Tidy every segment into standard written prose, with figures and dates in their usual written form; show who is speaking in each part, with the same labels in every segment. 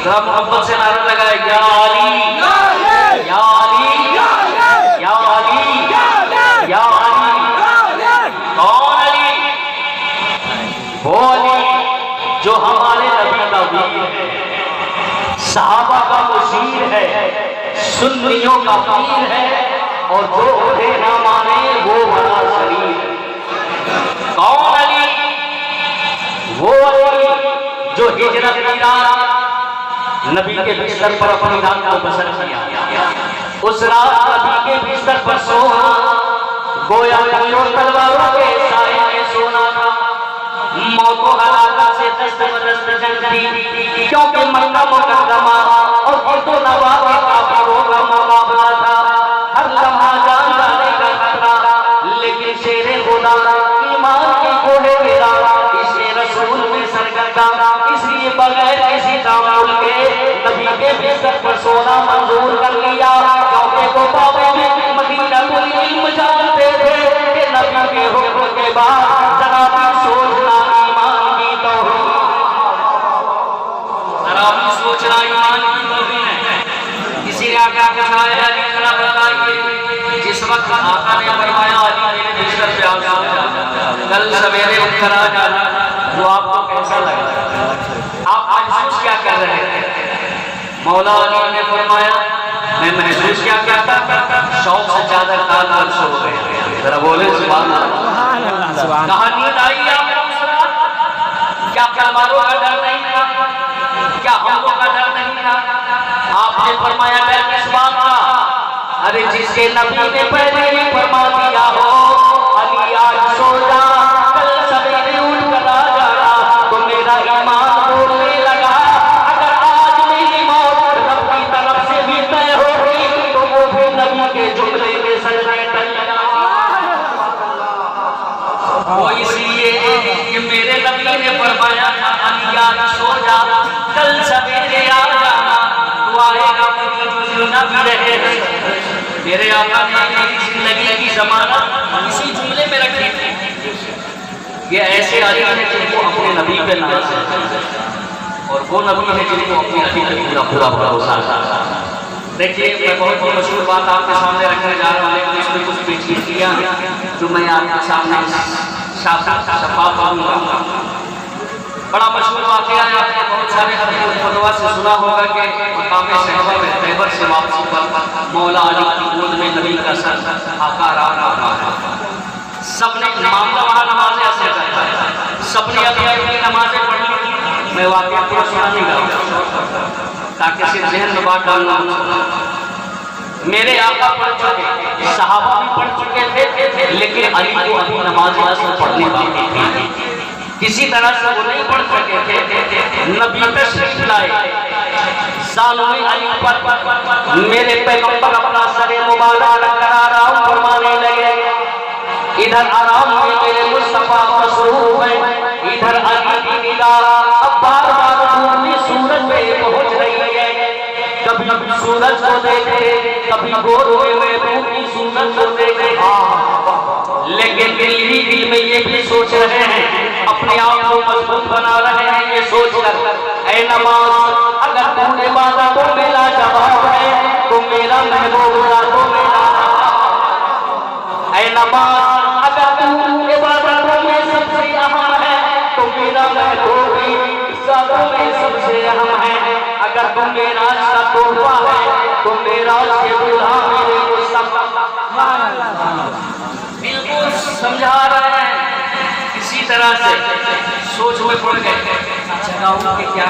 Speaker 1: जरा मोहब्बत से नारा लगाए, या अली या अली या अली या अली। कौन अली? वो अली जो हमारे नबी का वीर है, सहाबा का मुशीर है, सुन्नियों का पीर है, और जो उन्हें ना माने वो बड़ा शरीर है। कौन अली? वो अली जो हिजरत की रात नबी के बिस्तर पर अपनी रात को बसर किया, उस रात नबी के बिस्तर पर सोना गोया तीनों तलवारों के साए में सोना था। मौतों हलाकत से दस्त बदस्त जंग थी, क्योंकि मक्का मुकद्दमा और उर्दू नवाब के काफिरों का मुकाबला था। हर लम्हा जान जाने का खतरा, लेकिन शेरे खुदा ईमान की कोहे गिरा, इसे रसूल में सरगर्दा, इसलिए बगैर किसी तामुल के नबी के बिस्तर पर सोना मंजूर कर लिया, क्योंकि वो बाबे में मदीना तुल इल्म जानते थे कि नबी के हुक्म के बाद जरा भी सोचना ईमान की तौहीद, जरा भी सोचना ईमान की तौहीद है। किसी ने आकर कहा है अली जरा बताइए, जिस वक्त आका ने फरमाया अली मेरे बिस्तर पे आ जाओ, कल सवेरे उठकर आ जाना, तो आपको कैसा लगा? आप महसूस क्या कर रहे थे? मौला अली ने फरमाया मैं महसूस क्या करता, शौक से ज्यादा काल पर सो गए। जरा बोले सुभान अल्लाह। कहा नींद आई आपको उस रात? क्या तलवारों का डर नहीं था? क्या हमलों का डर नहीं था? आपने फरमाया डर किस बात का? अरे जिसके नबी ने पहले ही फरमा दिया हो अली आज सो जा, कल सवेरे उठ कर आ जाना, तो मेरा ईमान तोड़ने लगा। अगर आज मेरी मौत रब की तरफ से भी तय होगी, तो वो भी नबी के जुमले में सजने टल लगा। वो इसलिए कि मेरे नबी ने फरमाया था अली आज सो जा, कल सवेरे आ जाना, तो आएगा नबी रहे। मेरे आका ने मेरी जिंदगी की जमानत इसी जुमले में रखी थी। ये ऐसे अली हैं जिनको अपने नबी पे नाज है, और वो नबी है जिनको अपने नबी पे पूरा पूरा भरोसा है। देखिए मैं बहुत ही मशहूर बात आपके सामने रखने जा रहा हूँ, लेकिन इसमें कुछ पेचीदगियां जो मैं आपके सामने शफाफ करूंगा। बड़ा मशहूर वाक़या है, आपने बहुत सारे फतवा से सुना होगा कि मकाम सहबा में खैबर से वापसी पर मौला अली की गोद में नबी का सर आका रहा। सबने मामला वहाँ नमाजें असर करता है, सबने अभी अपनी नमाजें पढ़ ली। मैं वाक़या पूरा सुना नहीं रहा ताकि सिर्फ जहन में बात डालना। मेरे आका पढ़ चुके, सहाबा भी पढ़ चुके थे, लेकिन अली को अभी नमाज असर पढ़ने बाकी थी, किसी तरह से वो नहीं पढ़ सके थे। नबी तशरीफ लाए, सालों अली पर मेरे पैगंबर अपना सरे मुबारक रखकर आराम फरमाने लगे। इधर आराम में मेरे मुस्तफा मसरूफ है, इधर अली की निगाह अब बार बार पूरी सूरज पे पहुंच रही है। कभी सूरज को देखे, कभी गोद में महबूब की सूरज को देखे, लेकिन दिल ही दिल में ये भी सोच रहे हैं, अपने आप को मजबूत बना रहे हैं ये सोचकर, ऐ नमाज अगर तूने मांगा तो मेरा जवाब है, तो मेरा महबूब तो मेरा। ऐ नमाज अगर तू इबादतों में सबसे अहम है, तो मेरा महबूब इबादतों में सबसे अहम है। अगर तुम मेरा का तोहफा है, तो मेरा से दूल्हा मेरे मुस्तफा। बिल्कुल समझा रहे हैं। इसी तरह से सोच में पड़ गए जगाऊं के क्या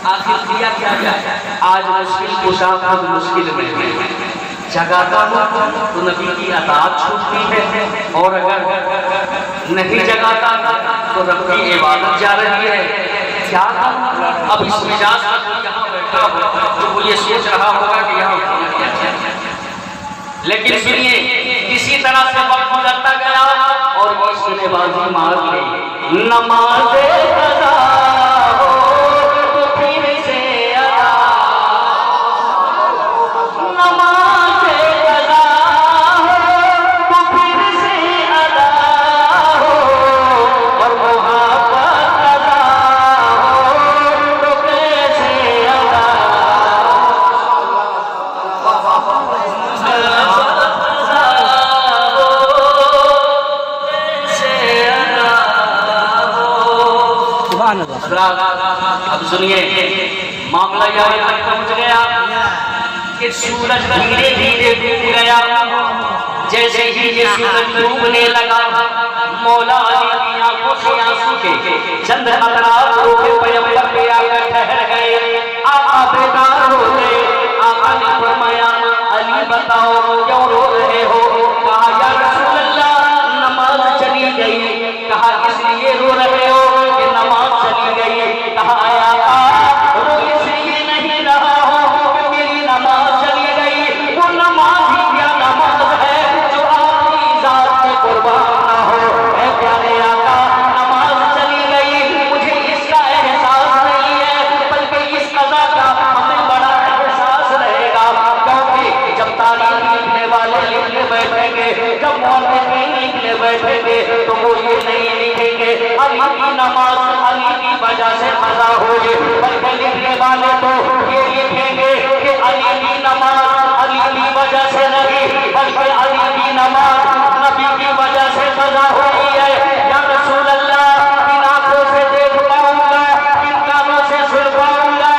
Speaker 1: आखिर किया क्या जाए। आज मुश्किल कुशा खुद मुश्किल में है, जगाता हूँ तो नबी की अताअत छूटती है, और अगर नहीं जगाता तो रब की इबादत जा रही है। क्या अब इस मिजाज यहाँ बैठा हो तो वो ये सोच रहा होगा कि यहाँ, लेकिन सुनिए किसी तरह से वक्त गुजरता गया और वो इसने बाजी मार ली। नमाज़े कज़ा हो तो फिर से अदा, नमाज़े कज़ा हो तो फिर से अदा हो, और मुहब्बत कज़ा हो तो कैसे अब सुनिए, मामला यहाँ तक पहुँच गया कि सूरज धीरे धीरे डूब गया। जैसे ही ये सूरज डूबने लगा, मौला अली की आंखों से आंसू के चंद कतरात रोके पैगंबर पे आकर ठहर गए। आका बेकार हो गए। आका ने फरमाया, अली बताओ क्यों रो रहे हो? कहा, या रसूल अल्लाह, नमाज चली गई। कहा, इसलिए रो रहे हो कि नमाज चली गई? कहा, आका रो इसलिए नहीं रहा हो कि मेरी नमाज चली गई। वो नमाज ही क्या नमाज है जो आपकी जात में कुर्बान ना हो। ऐ प्यारे आका, नमाज चली गई, मुझे इसका एहसास नहीं है, बल्कि इस कज़ा का हमें बड़ा एहसास रहेगा। क्योंकि जब तारीख लिखने वाले लिखने बैठेंगे, जब मौलवी लिखने बैठेंगे, तो वो ये नहीं लिखेंगे अली की नमाज अली की वजह से कज़ा हुई, बल्कि लिखने वाले तो ये लिखेंगे कि अली की नमाज अली की वजह से नहीं, बल्कि अली की नमाज नबी की वजह से कज़ा हुई है। या रसूल अल्लाह, इन आंखों से देख पाऊंगा, इन कानों से सुन पाऊंगा,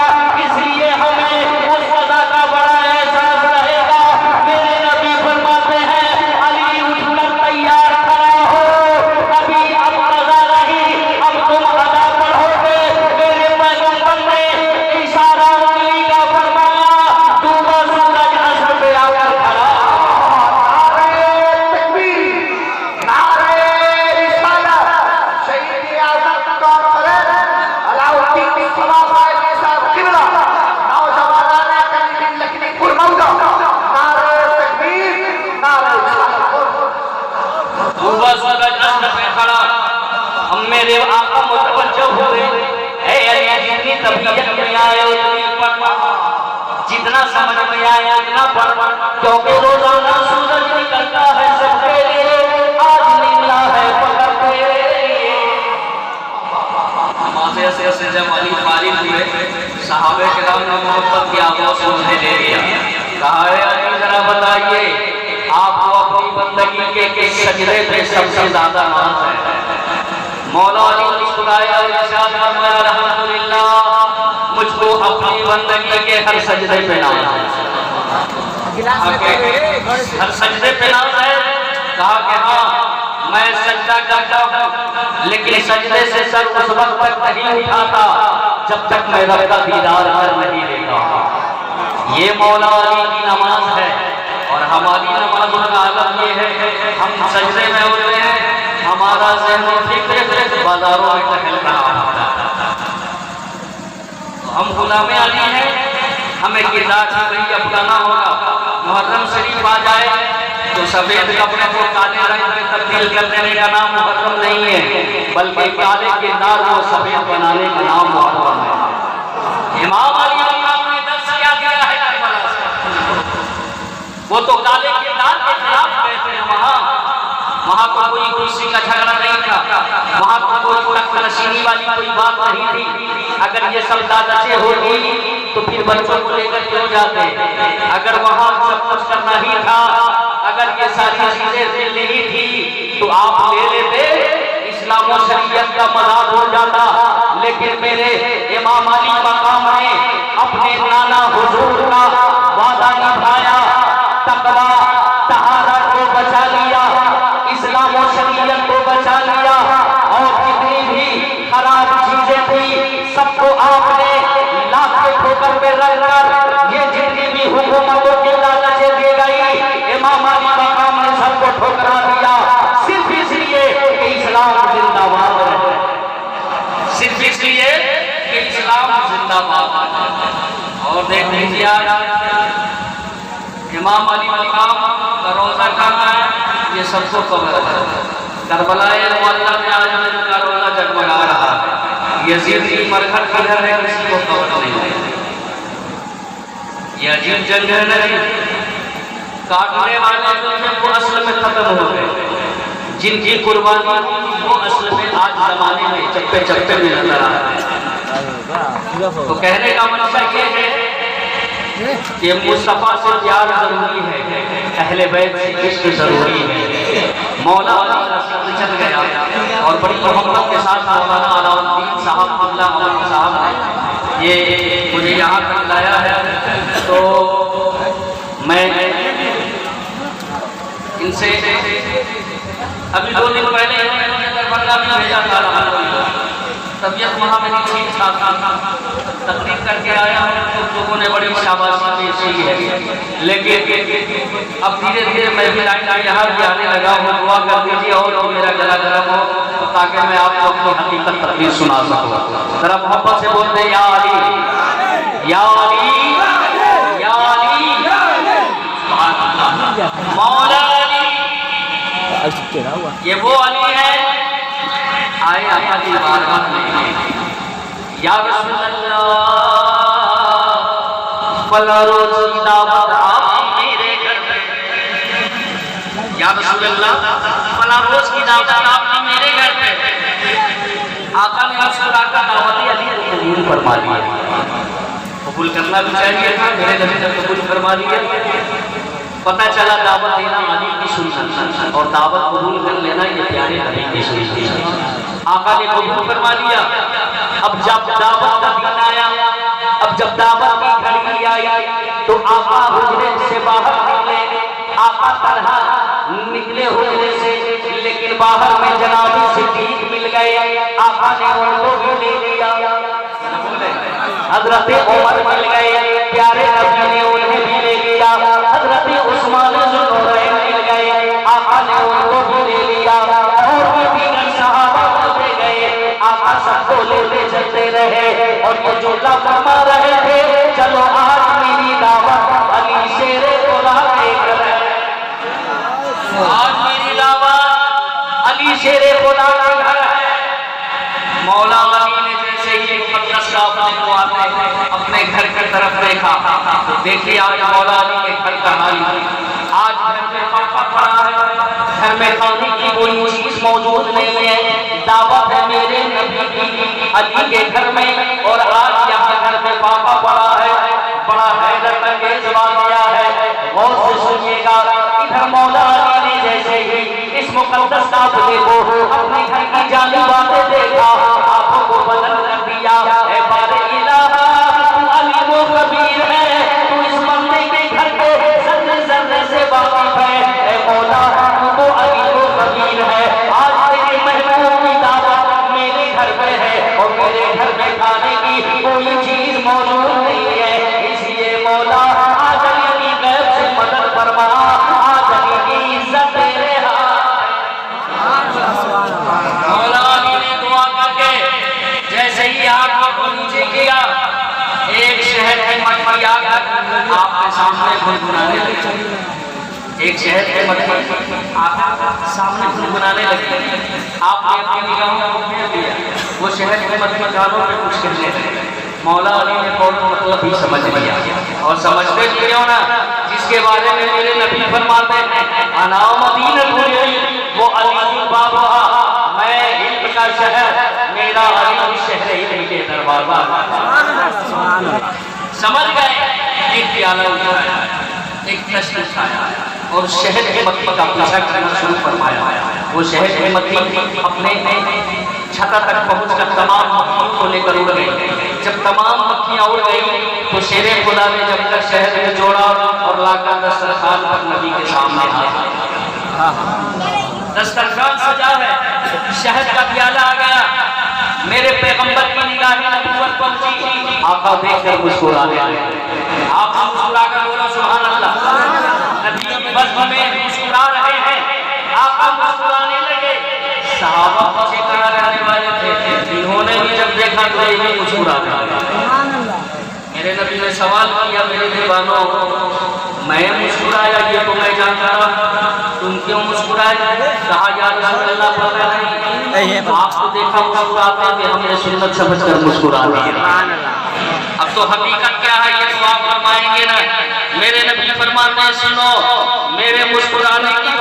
Speaker 1: इसलिए हमें उस कज़ा का बड़ा एहसास रहेगा। मेरे नबी फरमाते हैं, अली उठकर तैयार खड़ा हो, अभी अब कज़ा नहीं, अब तुम अदा पढ़ोगे। मेरे पैगंबर ने इशारा अली का फरमाया, डूबा सूरज असर पे आकर खड़ा। डूबा सूरज असर पे खड़ा। हम मेरे आका मुतवज्जो हुए, ऐ अली जितनी तबीयत में आए उतनी पढ़, जितना समझ में आए उतना पढ़, क्योंकि रोजाना सूरज निकलता है सबके लिए, आज निकला है फकर तेरे लिए। नमाज़ ऐसे जब अली फारिग हुए, सहाबे किराम ने मोहब्बत की आवाज़ सुनने ले लिया। कहा, अली जरा बताइए, आपको अपनी बंदगी के किस सजदे पे सबसे ज्यादा नाज है? मौला अली मुस्कुराए और इरशाद फरमाया, अल्हम्दुलिल्लाह, मुझको अपनी बंदगी के हर सजदे पे नाज है। हर सजदे पे नाज है? कहा कि हाँ, मैं सजदा करता हूँ, लेकिन सजदे से सर उस वक्त तक नहीं उठाता जब तक मैं रब का दीदार कर नहीं लेता। ये मौला अली की नमाज है। और हमारी नमाज़ों का आलम ये है, हम सजदे में होते हैं, हमारा ज़हन फिक्र बाजारों में टहल रहा होता है। तो हम गुलाम अली हैं, हमें किरदार की वही अपनाना होगा। मुहर्रम शरीफ आ जाए तो सफ़ेद कपड़े को काले रंग में तब्दील कर देने का नाम मुहर्रम नहीं है, बल्कि काले किरदार को सफ़ेद बनाने का नाम मुहर्रम है। इमाम अली ने दर्स क्या दिया है करबला से? वो तो काले किरदार के खिलाफ गए थे। वहाँ तो कोई कुर्सी का झगड़ा नहीं था, वहाँ तो कोई तख्त नशीनी वाली कोई बात नहीं थी। अगर ये सब दादाचे होती तो फिर बच्चों को लेकर क्यों जाते? अगर वहाँ सब कुछ करना ही था, अगर ये सारी चीजें लेनी थी तो आप ले लेते, इस्लाम और शरीयत का मजाक हो जाता। लेकिन मेरे इमाम अली मकाम ने अपने नाना हुजूर का वादा निभाया, तकवा तहारत को बचा लिया, इस्लाम और शरीयत को बचा लिया, और जितनी भी खराब चीजें थी सबको आपने लाख के ठोकर पे रखकर, ये जितनी भी हुकूमतों की लालचें दी गई, इमाम अली मकाम ने सबको ठोकरा दिया, सिर्फ इसलिए कि इस्लाम जिंदाबाद रहे, सिर्फ इसलिए कि इस्लाम जिंदाबाद। और देख लीजिए इमाम अली मकाम का रोज़ा कहाँ है? ये सबको खबर है। करबलाए मुअल्ला में आज का रोज़ा जगमगा रहा है। यजीद की मरहत किधर है किसी को खबर नहीं है। ये अजीब जंग है नहीं, काटने वाले जो थे वो असल में खत्म हो गए, जिनकी कुर्बानी वो असल में आज जमाने में चप्पे चप्पे में नजर आ रहे हैं। तो कहने का मतलब ये है कि मुस्तफा से प्यार जरूरी है, अहले बैत से इश्क जरूरी है। मौला अली चल गया और बड़ी मोहब्बत के साथ मौलाना अलाउद्दीन साहब साहब ने ये मुझे यहाँ तक लाया है। तो मैं इनसे अभी 2 दिन पहले इन्होंने दरभंगा में भेजा था, तबीयत वहाँ मेरी ठीक ठाक था, तकलीफ करके आया हूँ तो लोगों ने बड़ी शाबाशी पेश की है। लेकिन अब धीरे धीरे मैं भी लाइन यहाँ भी आने लगा हूँ। दुआ कर दीजिए और मेरा गला गर्म हो ताकि मैं आपको अपनी हकीकत तकलीफ सुना सकूँ। जरा मोहब्बत से बोलते या अली या अली या अली मौला अली। ये वो अली है आए आका की बारगाह में या रसूल अल्लाह फला रोज की दावत आपकी मेरे घर पे, या रसूल अल्लाह फला रोज की दावत आपकी मेरे घर पे। आका ने मुस्कुरा कर दावत अली कबूल फरमा लिया। कबूल करना भी चाहिए था, मेरे नबी ने कबूल फरमा लिया। पता चला दावत देना अली की सुन्नत और दावत कबूल कर लेना ये प्यारे नबी की सुन्नत। आका ने कबूल फरमा लिया। अब जब दावत का दिन आया, अब जब दावत की घड़ी आई तो आका हुजरे से बाहर निकले। आका तरह निकले हुजरे से, लेकिन बाहर में जनाबी सिद्दीक मिल गए। आका ने उनको भी ले लिया। हजरत उमर मिल गए, प्यारे नबी ने उन्हें भी ले लिया। हजरत उस्मान ज़ुन्नूरैन मिल गए, आका ने उनको भी ले लिया। और भी सहाबा मिल गए, आका सबको लेते चलते रहे। और ये जो फरमा रहे थे चलो आज मेरी दावत अली शेरे खुदा देकर, आज मेरी दावत अली शेरे खुदा का घर है। मौला अली ने जैसे ही मुक़द्दस अपने घर की तरफ देखा तो देखिए आज मौला अली के घर का हाल। आज घर में पापा पड़ा है, घर में खाने की कोई चीज मौजूद नहीं है। दावत है मेरे नबी की अली के घर में, और आज यहाँ घर में पापा पड़ा है। बड़ा हैरत अंगेज वाक़या है, गौर से सुनिएगा। इधर मौला अली ने जैसे ही इस मुक़द्दस काबे को अपने घर की जानी बातें देखा, आंखों को बदल कर दिया। ऐ बारे इलाहा अली वो कबीर है, तू इस बंदे के घर के जर्रे जर्रे से वाकिफ है। ऐ मौला वो अली वो कबीर है। आज तेरे महबूब की दावत मेरे घर पे है और मेरे घर में खाने की कोई चीज मौजूद नहीं है। इसलिए मौला आज अली की गैब से मदद फरमा, आज अली की इज्जत तेरे हाथ। मौला अली ने दुआ करके जैसे ही आंखों को नीचे किया, एक शहर की मटकी आकर आपके सामने गुनगुनाने लगी। एक शहर की मटकी आकर सामने गुनगुनाने लगी। आपने अपनी निगाहों को फेर दिया, वो शहर की मटकी कानों पे कुछ कहने लगी। मौला अली ने फौरन मतलब ही समझ लिया, और समझते भी क्यों ना, जिसके बारे में मेरे नबी फरमाते हैं अना मदीनतुल इल्म वो अली बाबा, मैं इल्म का शहर, मेरा अली शहर इल्म के दरवाजा। समझ गए। एक प्याला उठाया, एक प्रश्न उठाया और शहर के मक्खी का पीछा करना शुरू फरमाया। वो शहर के मक्खी अपने छता तक पहुंचकर तमाम मक्खियों को लेकर उड़ गई। जब तमाम मक्खियां उड़ गई तो शेरे खुदा ने जब तक शहर में जोड़ा और लाकर दस्तरखान पर नबी के सामने आया। दस्तरखान सजा है, शहद का प्याला आ गया, मेरे पैगंबर की निगाहें नबूवत पहुंची। आका देखकर मुस्कुराने लगे। आप मुस्कुराकर बोलो सुभान अल्लाह। नबी बस में मुस्कुरा रहे हैं, आका मुस्कुराने लगे। सहाबा पीछे खड़ा रहने वाले थे, इन्होंने भी जब देखा तो ये भी मुस्कुरा रहे। मेरे नबी ने सवाल किया, मेरे दीवानों मैं मुस्कुराया ये तो मैं जानता था, तुम क्यों मुस्कुराए? कहा या रसूल अल्लाह पता नहीं, आपको देखा मुस्कुराते हुए हमने सुन्नत समझकर मुस्कुरा दिया। अब तो हकीकत क्या है ये तो आप फरमाएंगे ना। मेरे नबी फरमाते हैं सुनो, मेरे मुस्कुराने की